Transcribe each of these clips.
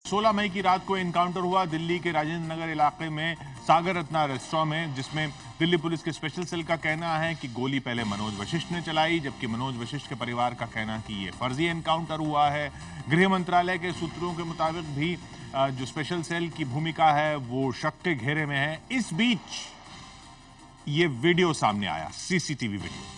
16 मई की रात को एनकाउंटर हुआ दिल्ली के राजेंद्र नगर इलाके में सागर रत्ना रेस्टोरेंट में, जिसमें दिल्ली पुलिस के स्पेशल सेल का कहना है कि गोली पहले मनोज वशिष्ठ ने चलाई, जबकि मनोज वशिष्ठ के परिवार का कहना है कि ये फर्जी एनकाउंटर हुआ है। गृह मंत्रालय के सूत्रों के मुताबिक भी जो स्पेशल सेल की भूमिका है वो शक के घेरे में है। इस बीच ये वीडियो सामने आया, सीसीटीवी वीडियो।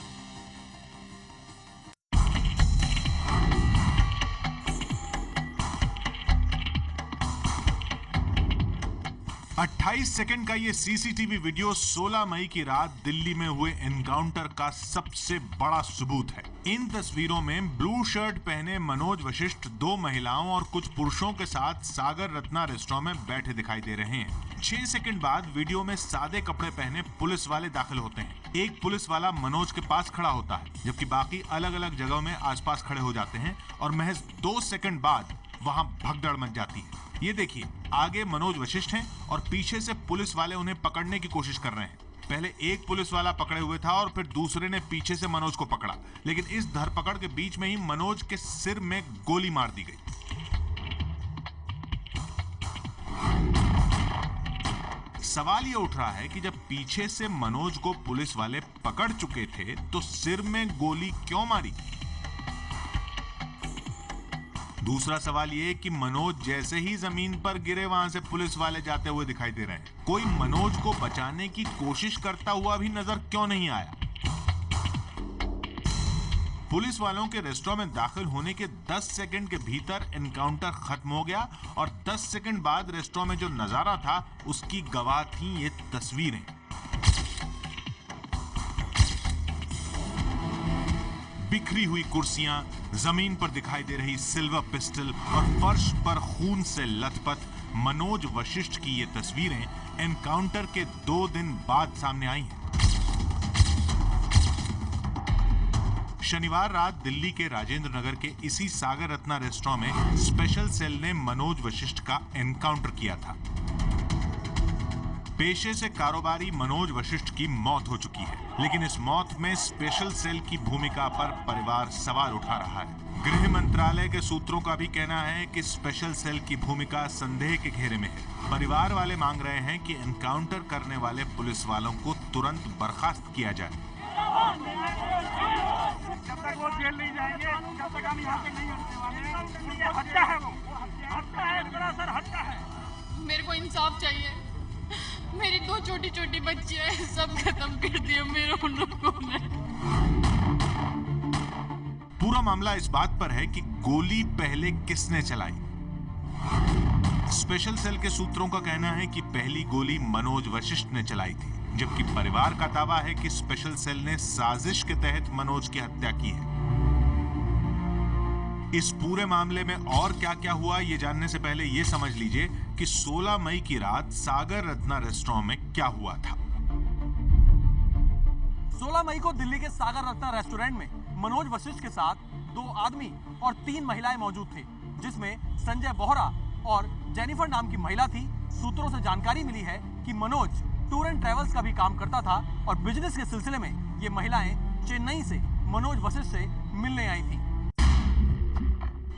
28 सेकंड का ये सीसीटीवी वीडियो 16 मई की रात दिल्ली में हुए एनकाउंटर का सबसे बड़ा सबूत है। इन तस्वीरों में ब्लू शर्ट पहने मनोज वशिष्ठ 2 महिलाओं और कुछ पुरुषों के साथ सागर रत्ना रेस्टोरेंट में बैठे दिखाई दे रहे हैं। 6 सेकंड बाद वीडियो में सादे कपड़े पहने पुलिस वाले दाखिल होते हैं। एक पुलिस वाला मनोज के पास खड़ा होता है, जबकि बाकी अलग अलग जगहों में आसपास खड़े हो जाते हैं और महज 2 सेकंड बाद वहां भगदड़ मच जाती है। ये देखिए, आगे मनोज वशिष्ठ हैं और पीछे से पुलिस वाले उन्हें पकड़ने की कोशिश कर रहे हैं। पहले एक पुलिस वाला पकड़े हुए था और फिर दूसरे ने पीछे से मनोज को पकड़ा, लेकिन इस धरपकड़ के बीच में ही मनोज के सिर में गोली मार दी गई। सवाल ये उठ रहा है कि जब पीछे से मनोज को पुलिस वाले पकड़ चुके थे तो सिर में गोली क्यों मारी? दूसरा सवाल ये कि मनोज जैसे ही जमीन पर गिरे वहां से पुलिस वाले जाते हुए दिखाई दे रहे हैं। कोई मनोज को बचाने की कोशिश करता हुआ भी नजर क्यों नहीं आया? पुलिस वालों के रेस्टोरेंट में दाखिल होने के 10 सेकंड के भीतर एनकाउंटर खत्म हो गया और 10 सेकंड बाद रेस्टोरेंट में जो नजारा था उसकी गवाह थी ये तस्वीरें। बिखरी हुई कुर्सियां, जमीन पर दिखाई दे रही सिल्वर पिस्टल और फर्श पर खून से लथपथ मनोज वशिष्ठ की ये तस्वीरें एनकाउंटर के 2 दिन बाद सामने आई हैं। शनिवार रात दिल्ली के राजेंद्र नगर के इसी सागर रत्ना रेस्टोरेंट में स्पेशल सेल ने मनोज वशिष्ठ का एनकाउंटर किया था। पेशे से कारोबारी मनोज वशिष्ठ की मौत हो चुकी है, लेकिन इस मौत में स्पेशल सेल की भूमिका पर परिवार सवाल उठा रहा है। गृह मंत्रालय के सूत्रों का भी कहना है कि स्पेशल सेल की भूमिका संदेह के घेरे में है। परिवार वाले मांग रहे हैं कि एनकाउंटर करने वाले पुलिस वालों को तुरंत बर्खास्त किया जाए। जब तक वो जेल नहीं जाएंगे, जब तक हम यहाँ से नहीं हटने वाले, हत्या है वो, हत्या है, सरासर हत्या है। मेरे को इंसाफ चाहिए। मेरी 2 छोटी छोटी बच्चियां हैं, सब खत्म कर दिया मेरे उन लोगों ने। पूरा मामला इस बात पर है कि गोली पहले किसने चलाई। स्पेशल सेल के सूत्रों का कहना है कि पहली गोली मनोज वशिष्ठ ने चलाई थी, जबकि परिवार का दावा है कि स्पेशल सेल ने साजिश के तहत मनोज की हत्या की है। इस पूरे मामले में और क्या क्या हुआ ये जानने से पहले ये समझ लीजिए कि 16 मई की रात सागर रत्ना रेस्टोरेंट में क्या हुआ था। 16 मई को दिल्ली के सागर रत्ना रेस्टोरेंट में मनोज वशिष्ठ के साथ 2 आदमी और 3 महिलाएं मौजूद थे, जिसमें संजय बोहरा और जेनिफर नाम की महिला थी। सूत्रों से जानकारी मिली है कि मनोज टूर एंड ट्रेवल्स का भी काम करता था और बिजनेस के सिलसिले में ये महिलाएं चेन्नई से मनोज वशिष्ठ से मिलने आई थी।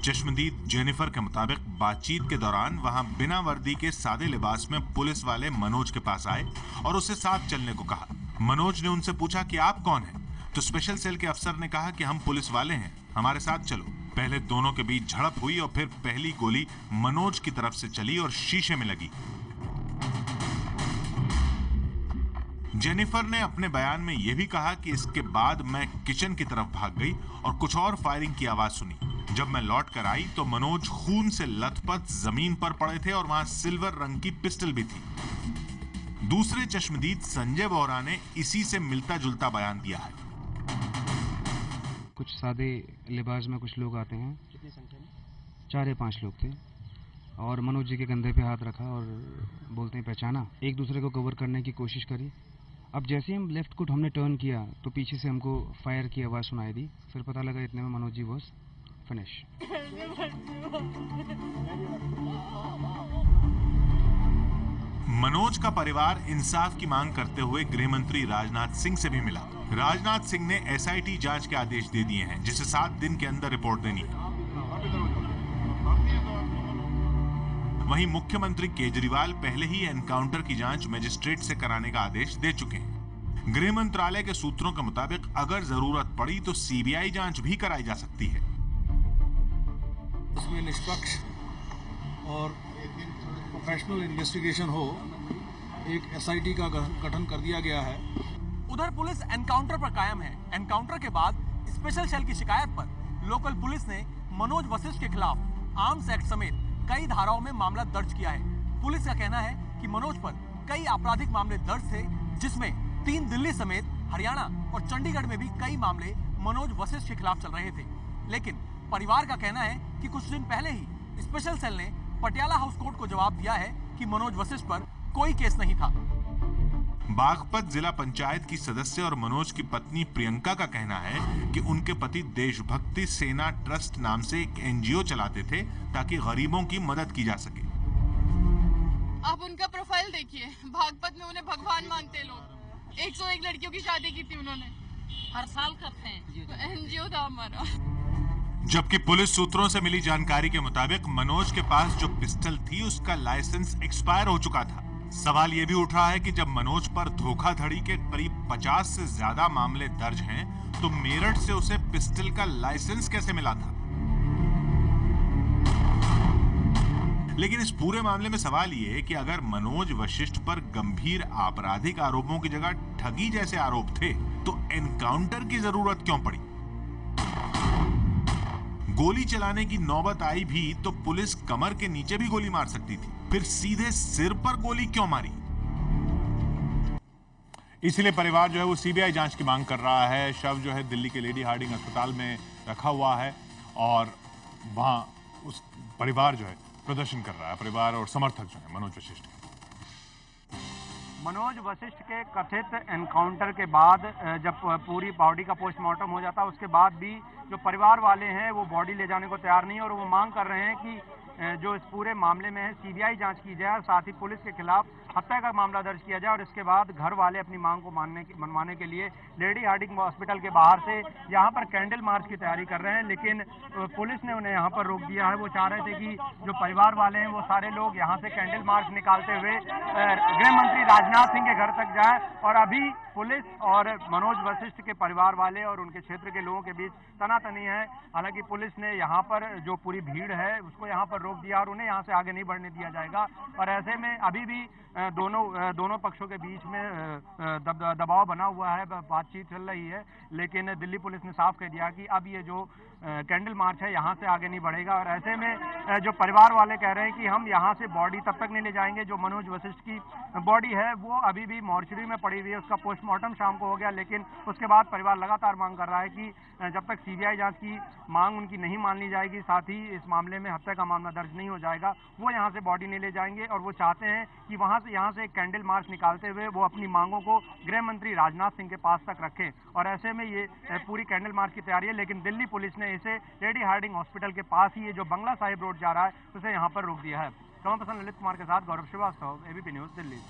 चश्मदीद जेनिफर के मुताबिक बातचीत के दौरान वहां बिना वर्दी के सादे लिबास में पुलिस वाले मनोज के पास आए और उसे साथ चलने को कहा। मनोज ने उनसे पूछा कि आप कौन हैं? तो स्पेशल सेल के अफसर ने कहा कि हम पुलिस वाले हैं, हमारे साथ चलो। पहले दोनों के बीच झड़प हुई और फिर पहली गोली मनोज की तरफ से चली और शीशे में लगी। जेनिफर ने अपने बयान में यह भी कहा कि इसके बाद मैं किचन की तरफ भाग गई और कुछ और फायरिंग की आवाज सुनी। जब मैं लौट कर आई तो मनोज खून से लथपथ जमीन पर पड़े थे और वहां सिल्वर रंग की पिस्टल भी थी। दूसरे चश्मदीद संजय बोहरा ने इसी से मिलता जुलता बयान दिया है। कुछ सादे लिबास में कुछ लोग आते हैं। कितनी संख्या में? 4 या 5 लोग थे और मनोज जी के कंधे पे हाथ रखा और बोलते हैं पहचाना। एक दूसरे को कवर करने की कोशिश करी। अब जैसे ही हम लेफ्ट को हमने टर्न किया तो पीछे से हमको फायर की आवाज़ सुनाई दी। फिर पता लगा इतने में मनोज जी वॉज फिनिश। मनोज का परिवार इंसाफ की मांग करते हुए गृह मंत्री राजनाथ सिंह से भी मिला। राजनाथ सिंह ने एसआईटी जांच के आदेश दे दिए हैं, जिसे 7 दिन के अंदर रिपोर्ट देनी है। वहीं मुख्यमंत्री केजरीवाल पहले ही एनकाउंटर की जांच मजिस्ट्रेट से कराने का आदेश दे चुके हैं। गृह मंत्रालय के सूत्रों के मुताबिक अगर जरूरत पड़ी तो सीबीआई जांच भी कराई जा सकती है। उसमें निष्पक्ष और प्रोफेशनल इन्वेस्टिगेशन हो, एक एसआईटी का गठन कर दिया गया है। उधर पुलिस एनकाउंटर पर कायम है। एनकाउंटर के बाद स्पेशल सेल की शिकायत पर लोकल पुलिस ने मनोज वशिष्ठ के खिलाफ आर्म्स एक्ट समेत कई धाराओं में मामला दर्ज किया है। पुलिस का कहना है कि मनोज पर कई आपराधिक मामले दर्ज थे, जिसमें 3 दिल्ली समेत हरियाणा और चंडीगढ़ में भी कई मामले मनोज वशिष्ठ के खिलाफ चल रहे थे। लेकिन परिवार का कहना है कि कुछ दिन पहले ही स्पेशल सेल ने पटियाला हाउस कोर्ट को जवाब दिया है कि मनोज वशिष्ठ पर कोई केस नहीं था। बागपत जिला पंचायत की सदस्य और मनोज की पत्नी प्रियंका का कहना है कि उनके पति देशभक्ति सेना ट्रस्ट नाम से एक एनजीओ चलाते थे ताकि गरीबों की मदद की जा सके। आप उनका प्रोफाइल देखिए, बागपत में उन्हें भगवान मानते लोग। 101 लड़कियों की शादी की थी उन्होंने, हर साल करते हैं। एनजीओ था हमारा। जबकि पुलिस सूत्रों से मिली जानकारी के मुताबिक मनोज के पास जो पिस्टल थी उसका लाइसेंस एक्सपायर हो चुका था। सवाल यह भी उठ रहा है कि जब मनोज पर धोखाधड़ी के करीब 50 से ज्यादा मामले दर्ज हैं, तो मेरठ से उसे पिस्टल का लाइसेंस कैसे मिला था। लेकिन इस पूरे मामले में सवाल यह है कि अगर मनोज वशिष्ठ पर गंभीर आपराधिक आरोपों की जगह ठगी जैसे आरोप थे, तो एनकाउंटर की जरूरत क्यों पड़ी। गोली चलाने की नौबत आई भी तो पुलिस कमर के नीचे भी गोली मार सकती थी, फिर सीधे सिर पर गोली क्यों मारी। इसीलिए परिवार जो है वो सीबीआई जांच की मांग कर रहा है। शव जो है दिल्ली के लेडी हार्डिंग अस्पताल में रखा हुआ है और वहां उस परिवार जो है प्रदर्शन कर रहा है, परिवार और समर्थक जो है मनोज वशिष्ठ के। मनोज वशिष्ठ के कथित एनकाउंटर के बाद जब पूरी बॉडी का पोस्टमार्टम हो जाता है, उसके बाद भी जो परिवार वाले हैं वो बॉडी ले जाने को तैयार नहीं, और वो मांग कर रहे हैं कि जो इस पूरे मामले में है सीबीआई जांच की जाए, साथ ही पुलिस के खिलाफ हत्या का मामला दर्ज किया जाए, और इसके बाद घर वाले अपनी मांग को मनवाने के लिए लेडी हार्डिंग हॉस्पिटल के बाहर से यहाँ पर कैंडल मार्च की तैयारी कर रहे हैं। लेकिन पुलिस ने उन्हें यहाँ पर रोक दिया है। वो चाह रहे थे कि जो परिवार वाले हैं वो सारे लोग यहाँ से कैंडल मार्च निकालते हुए गृह मंत्री राजनाथ सिंह के घर तक जाए, और अभी पुलिस और मनोज वशिष्ठ के परिवार वाले और उनके क्षेत्र के लोगों के बीच तनातनी है। हालांकि पुलिस ने यहाँ पर जो पूरी भीड़ है उसको यहाँ पर रोक दिया और उन्हें यहाँ से आगे नहीं बढ़ने दिया जाएगा, और ऐसे में अभी भी दोनों पक्षों के बीच में दबाव बना हुआ है, बातचीत चल रही है। लेकिन दिल्ली पुलिस ने साफ कह दिया कि अब ये जो कैंडल मार्च है यहाँ से आगे नहीं बढ़ेगा, और ऐसे में जो परिवार वाले कह रहे हैं कि हम यहाँ से बॉडी तब तक नहीं ले जाएंगे। जो मनोज वशिष्ठ की बॉडी है वो अभी भी मॉर्चरी में पड़ी हुई है, उसका पोस्टमार्टम शाम को हो गया, लेकिन उसके बाद परिवार लगातार मांग कर रहा है कि जब तक सीबीआई जांच की मांग उनकी नहीं मान ली जाएगी, साथ ही इस मामले में हत्या का मामला दर्ज नहीं हो जाएगा, वो यहाँ से बॉडी नहीं ले जाएंगे। और वो चाहते हैं कि यहाँ से एक कैंडल मार्च निकालते हुए वो अपनी मांगों को गृह मंत्री राजनाथ सिंह के पास तक रखें, और ऐसे में ये पूरी कैंडल मार्च की तैयारी है। लेकिन दिल्ली पुलिस ने इसे लेडी हार्डिंग हॉस्पिटल के पास ही ये जो बंगला साहिब रोड जा रहा है उसे यहाँ पर रोक दिया है। कमल पसंद ललित कुमार के साथ गौरव श्रीवास्तव, एबीपी न्यूज, दिल्ली।